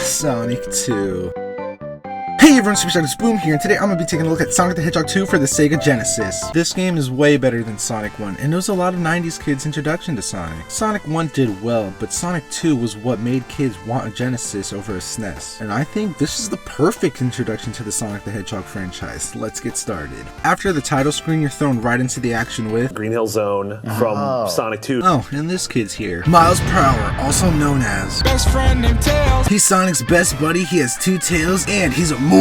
Sonic 2. Hey everyone, SuperShadixBoom here, and today I'm going to be taking a look at Sonic the Hedgehog 2 for the Sega Genesis. This game is way better than Sonic 1, and it was a lot of 90s kids' introduction to Sonic. Sonic 1 did well, but Sonic 2 was what made kids want a Genesis over a SNES. And I think this is the perfect introduction to the Sonic the Hedgehog franchise. Let's get started. After the title screen, you're thrown right into the action with Hilltop Zone from Sonic 2. Oh, and this kid's here. Miles Prower, also known as best friend named Tails. He's Sonic's best buddy, he has 2 tails, and he's immortal.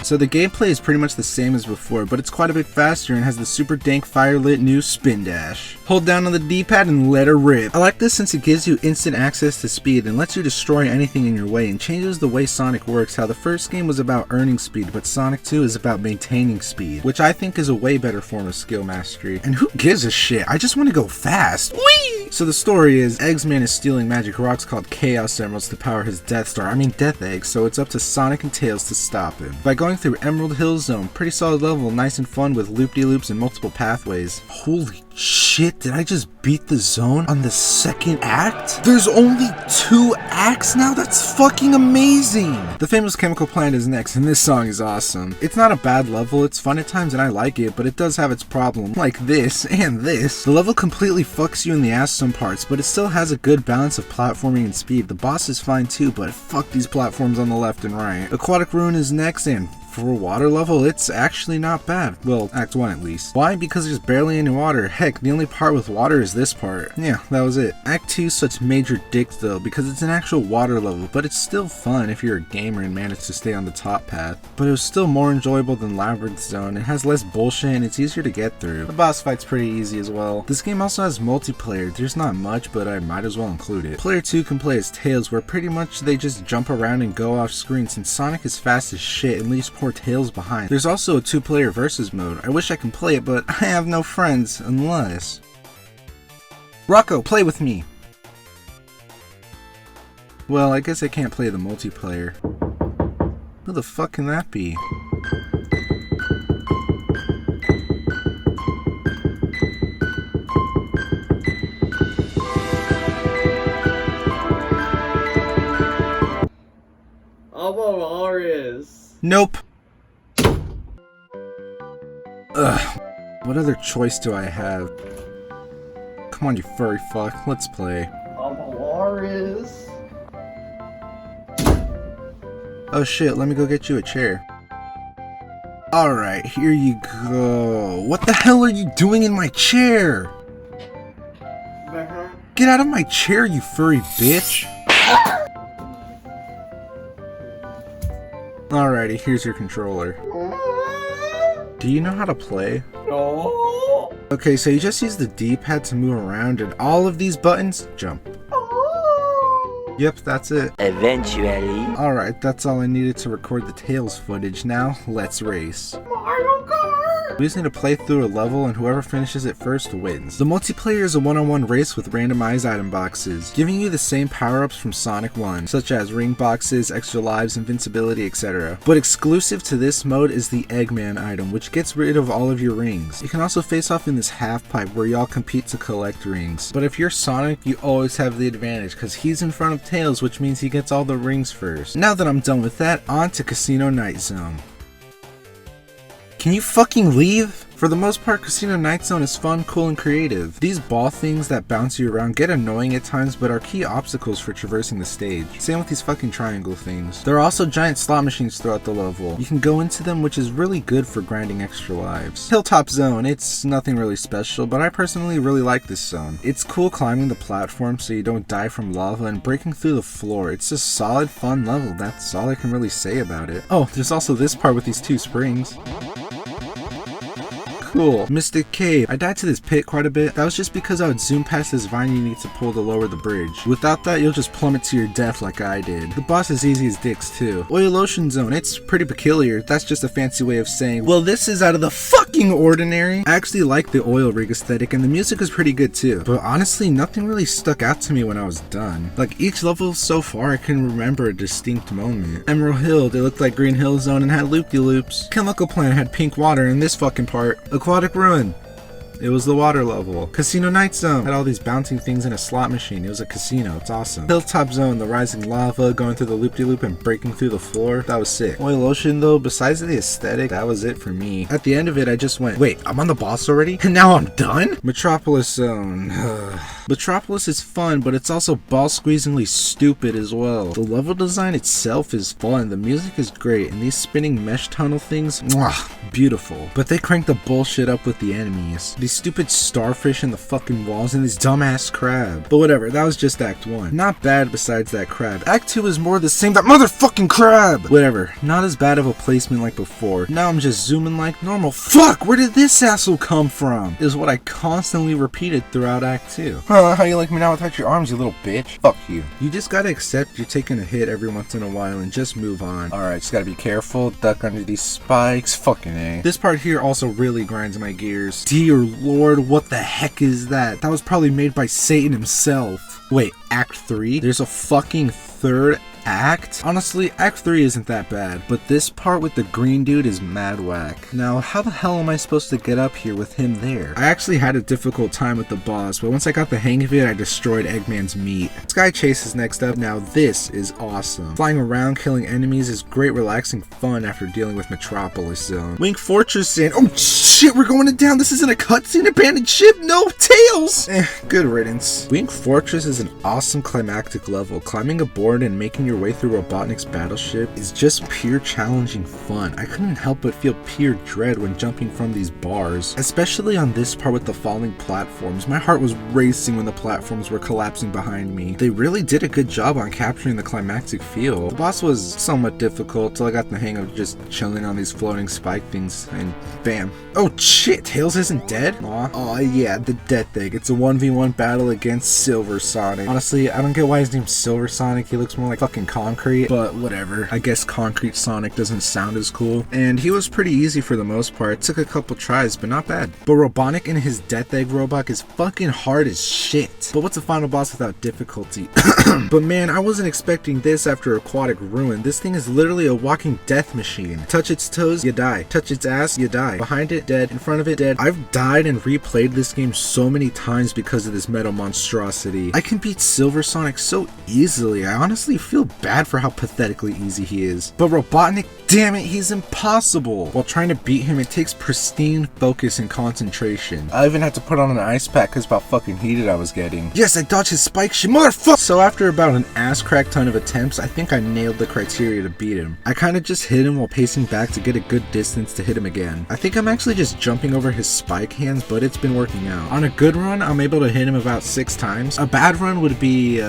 So the gameplay is pretty much the same as before, but it's quite a bit faster and has the super dank fire-lit new spin dash. Hold down on the D-pad and let her rip. I like this since it gives you instant access to speed and lets you destroy anything in your way and changes the way Sonic works. How the first game was about earning speed, but Sonic 2 is about maintaining speed, which I think is a way better form of skill mastery. And who gives a shit? I just want to go fast. Whee! So the story is, Eggman is stealing magic rocks called Chaos Emeralds to power his Death Egg, so it's up to Sonic and Tails to stop him. By going through Emerald Hill Zone, pretty solid level, nice and fun with loop-de-loops and multiple pathways. Holy shit, did I just beat the zone on the second act? There's only 2 acts now? That's fucking amazing! The famous chemical plant is next, and this song is awesome. It's not a bad level, it's fun at times and I like it, but it does have its problem, like this and this. The level completely fucks you in the ass some parts, but it still has a good balance of platforming and speed. The boss is fine too, but fuck these platforms on the left and right. Aquatic Ruin is next, and for a water level, it's actually not bad. Well, Act 1 at least. Why? Because there's barely any water. Heck, the only part with water is this part. Yeah, that was it. Act 2's such major dick though, because it's an actual water level, but it's still fun if you're a gamer and manage to stay on the top path. But it was still more enjoyable than Labyrinth Zone. It has less bullshit and it's easier to get through. The boss fight's pretty easy as well. This game also has multiplayer. There's not much, but I might as well include it. Player 2 can play as Tails, where pretty much they just jump around and go off screen since Sonic is fast as shit and leaves poor Tails behind. There's also a 2-player versus mode. I wish I can play it, but I have no friends unless... Rocco, play with me! Well, I guess I can't play the multiplayer. Who the fuck can that be? Nope. Ugh. What other choice do I have? Come on, you furry fuck. Let's play. Oh shit, let me go get you a chair. Alright, here you go. What the hell are you doing in my chair? Get out of my chair, you furry bitch. Alrighty, here's your controller. Do you know how to play? No. Okay, so you just use the D-pad to move around and all of these buttons jump. Yep, that's it. Eventually. Alright, that's all I needed to record the Tails footage. Now, let's race. Mario Kart. We just need to play through a level and whoever finishes it first wins. The multiplayer is a one-on-one race with randomized item boxes, giving you the same power-ups from Sonic 1, such as ring boxes, extra lives, invincibility, etc. But exclusive to this mode is the Eggman item, which gets rid of all of your rings. You can also face off in this half-pipe where y'all compete to collect rings. But if you're Sonic, you always have the advantage, because he's in front of Tails, which means he gets all the rings first. Now that I'm done with that, on to Casino Night Zone. Can you fucking leave? For the most part, Casino Night Zone is fun, cool, and creative. These ball things that bounce you around get annoying at times, but are key obstacles for traversing the stage. Same with these fucking triangle things. There are also giant slot machines throughout the level. You can go into them, which is really good for grinding extra lives. Hilltop Zone, it's nothing really special, but I personally really like this zone. It's cool climbing the platform so you don't die from lava and breaking through the floor. It's a solid, fun level. That's all I can really say about it. Oh, there's also this part with these 2 springs. cool. Mystic Cave. I died to this pit quite a bit. That was just because I would zoom past this vine you need to pull to lower the bridge. Without that, you'll just plummet to your death like I did. The boss is easy as dicks too. Oil Ocean Zone. It's pretty peculiar. That's just a fancy way of saying, well, this is out of the fucking ordinary. I actually like the oil rig aesthetic and the music is pretty good too. But honestly, nothing really stuck out to me when I was done. Like each level so far, I can remember a distinct moment. Emerald Hill, they looked like Green Hill Zone and had loop-de-loops. Chemical Plant had pink water in this fucking part. Aquatic Ruin. It was the water level. Casino Night Zone had all these bouncing things in a slot machine. It was a casino. It's awesome. Hilltop Zone, the rising lava going through the loop-de-loop and breaking through the floor. That was sick. Oil Ocean though, besides the aesthetic, that was it for me. At the end of it, I just went, wait, I'm on the boss already? And now I'm done? Metropolis Zone. Metropolis is fun, but it's also ball-squeezingly stupid as well. The level design itself is fun, the music is great, and these spinning mesh tunnel things, mwah, beautiful. But they crank the bullshit up with the enemies. These stupid starfish in the fucking walls and this dumbass crab. But whatever, that was just Act 1. Not bad besides that crab. Act 2 is more the same, that motherfucking crab! Whatever, not as bad of a placement like before. Now I'm just zooming like normal. Fuck, where did this asshole come from? Is what I constantly repeated throughout Act 2. How you like me now without your arms, you little bitch? Fuck you. You just gotta accept you're taking a hit every once in a while and just move on. Alright, just gotta be careful, duck under these spikes, fucking A. This part here also really grinds my gears. Dear Lord, what the heck is that? That was probably made by Satan himself. Wait, Act 3? There's a fucking third act? Honestly, Act 3 isn't that bad, but this part with the green dude is mad whack. Now, how the hell am I supposed to get up here with him there? I actually had a difficult time with the boss, but once I got the hang of it, I destroyed Eggman's meat. Sky Chase is next up. Now this is awesome. Flying around, killing enemies is great relaxing fun after dealing with Metropolis Zone. Wing Fortress and oh shit, we're going down. This isn't a cutscene, abandoned ship, no tails! Good riddance. Wing Fortress is an awesome climactic level. Climbing aboard and making your way through Robotnik's battleship is just pure challenging fun. I couldn't help but feel pure dread when jumping from these bars, especially on this part with the falling platforms. My heart was racing when the platforms were collapsing behind me. They really did a good job on capturing the climactic feel. The boss was somewhat difficult till I got the hang of just chilling on these floating spike things and bam. Oh shit, Tails isn't dead? Aw. Oh yeah, the dead thing. It's a 1v1 battle against Silver Sonic. Honestly, I don't get why his name's Silver Sonic. He looks more like fucking concrete, but whatever. I guess Concrete Sonic doesn't sound as cool. And he was pretty easy for the most part. It took a couple tries, but not bad. But Robotnik and his Death Egg robot is fucking hard as shit. But what's a final boss without difficulty? But man, I wasn't expecting this after Aquatic Ruin. This thing is literally a walking death machine. Touch its toes, you die. Touch its ass, you die. Behind it, dead. In front of it, dead. I've died and replayed this game so many times because of this metal monstrosity. I can beat Silver Sonic so easily. I honestly feel bad for how pathetically easy he is. But Robotnik, damn it, he's impossible. While trying to beat him, it takes pristine focus and concentration. I even had to put on an ice pack because how fucking heated I was getting. Yes, I dodged his spike shit, motherfucker! So after about an ass crack ton of attempts, I think I nailed the criteria to beat him. I kinda just hit him while pacing back to get a good distance to hit him again. I think I'm actually just jumping over his spike hands, but it's been working out. On a good run, I'm able to hit him about 6 times. A bad run would be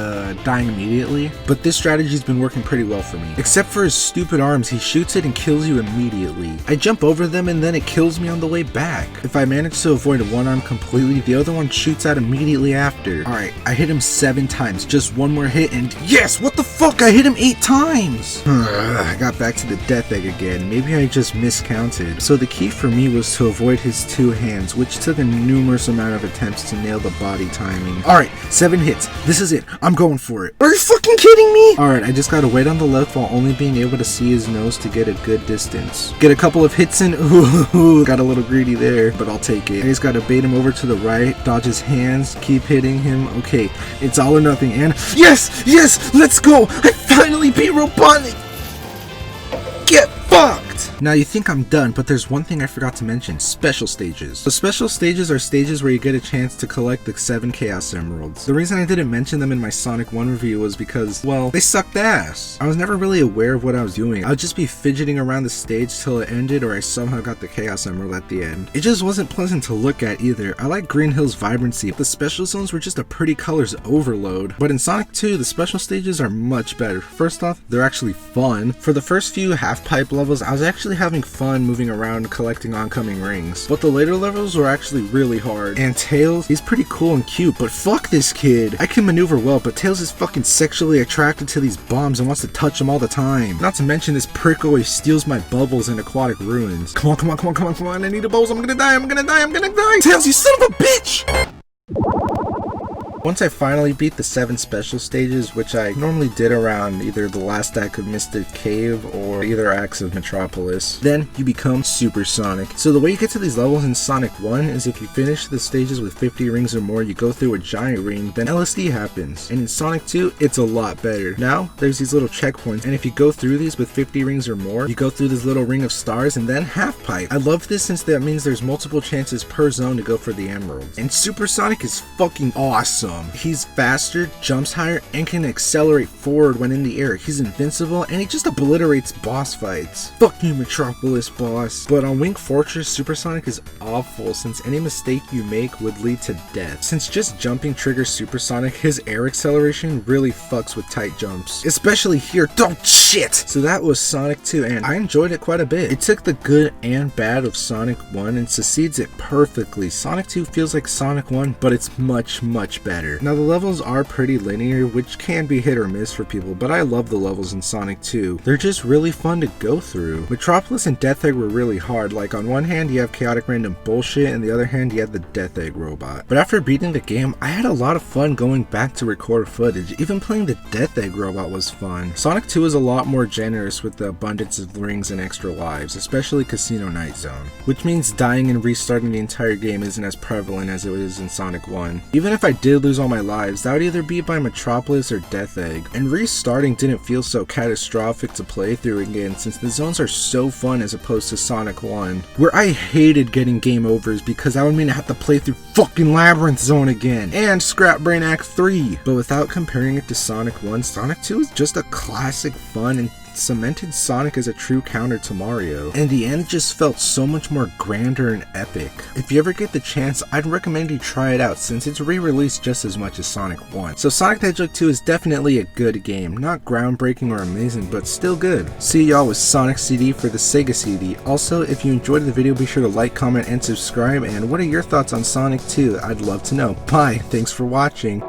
dying immediately, but this strategy's been working pretty well for me. Except for his stupid arms, he shoots it and kills you immediately. I jump over them and then it kills me on the way back. If I manage to avoid one arm completely, the other one shoots out immediately after. Alright, I hit him 7 times, just one more hit and yes, what the fuck, I hit him 8 times! I got back to the Death Egg again, maybe I just miscounted. So the key for me was to avoid his 2 hands, which took a numerous amount of attempts to nail the body timing. Alright, 7 hits, this is it, I'm going for it. Are you fucking kidding me? Alright, I just gotta wait on the left while only being able to see his nose to get a good distance. Get a couple of hits in, ooh, got a little greedy there, but I'll take it. I just gotta bait him over to the right, dodge his hands, keep hitting him. Okay, it's all or nothing, and yes, yes, let's go! I finally beat Robotnik! Get fucked! Now you think I'm done, but there's one thing I forgot to mention, special stages. The special stages are stages where you get a chance to collect the 7 Chaos Emeralds. The reason I didn't mention them in my Sonic 1 review was because, well, they sucked ass. I was never really aware of what I was doing. I would just be fidgeting around the stage till it ended or I somehow got the Chaos Emerald at the end. It just wasn't pleasant to look at either. I like Green Hill's vibrancy. The special zones were just a pretty colors overload. But in Sonic 2, the special stages are much better. First off, they're actually fun. For the first few half-pipe levels, I was actually having fun moving around collecting oncoming rings. But the later levels were actually really hard. And Tails, he's pretty cool and cute, but fuck this kid. I can maneuver well, but Tails is fucking sexually attracted to these bombs and wants to touch them all the time. Not to mention this prick always steals my bubbles in Aquatic Ruins. Come on, come on, come on, come on, come on, I need a bubbles, I'm gonna die, I'm gonna die, I'm gonna die! Tails, you son of a bitch! Once I finally beat the 7 special stages, which I normally did around either the last act of Mystic Cave or either acts of Metropolis, then you become Super Sonic. So the way you get to these levels in Sonic 1 is if you finish the stages with 50 rings or more, you go through a giant ring, then LSD happens. And in Sonic 2, it's a lot better. Now, there's these little checkpoints, and if you go through these with 50 rings or more, you go through this little ring of stars and then half pipe. I love this since that means there's multiple chances per zone to go for the emeralds. And Super Sonic is fucking awesome. He's faster, jumps higher, and can accelerate forward when in the air. He's invincible, and he just obliterates boss fights. Fuck you, Metropolis boss. But on Wing Fortress, Super Sonic is awful since any mistake you make would lead to death. Since just jumping triggers Super Sonic, his air acceleration really fucks with tight jumps. Especially here. Oh shit! So that was Sonic 2, and I enjoyed it quite a bit. It took the good and bad of Sonic 1 and succeeds it perfectly. Sonic 2 feels like Sonic 1, but it's much, much better. Now the levels are pretty linear, which can be hit or miss for people, but I love the levels in Sonic 2. They're just really fun to go through. Metropolis and Death Egg were really hard. Like on one hand you have chaotic random bullshit, and the other hand you have the Death Egg robot. But after beating the game, I had a lot of fun going back to record footage. Even playing the Death Egg robot was fun. Sonic 2 is a lot more generous with the abundance of rings and extra lives, especially Casino Night Zone, which means dying and restarting the entire game isn't as prevalent as it is in Sonic 1. Even if I did lose all my lives, that would either be by Metropolis or Death Egg, and restarting didn't feel so catastrophic to play through again since the zones are so fun as opposed to Sonic 1, where I hated getting game overs because that would mean I have to play through fucking Labyrinth Zone again, and Scrap Brain Act 3. But without comparing it to Sonic 1, Sonic 2 is just a classic fun and cemented Sonic as a true counter to Mario. In the end, it just felt so much more grander and epic. If you ever get the chance, I'd recommend you try it out since it's re-released just as much as Sonic 1. So Sonic the Hedgehog 2 is definitely a good game. Not groundbreaking or amazing, but still good. See y'all with Sonic CD for the Sega CD. Also, if you enjoyed the video, be sure to like, comment, and subscribe. And what are your thoughts on Sonic 2? I'd love to know. Bye. Thanks for watching.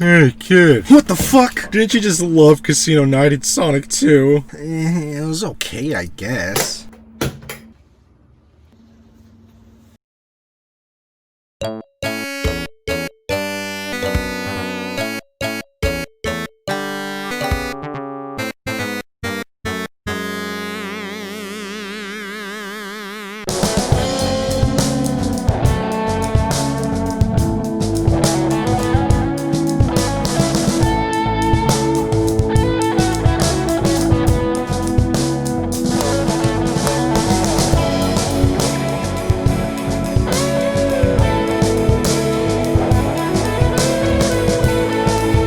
Hey, kid. What the fuck? Didn't you just love Casino Night in Sonic 2? It was okay, I guess.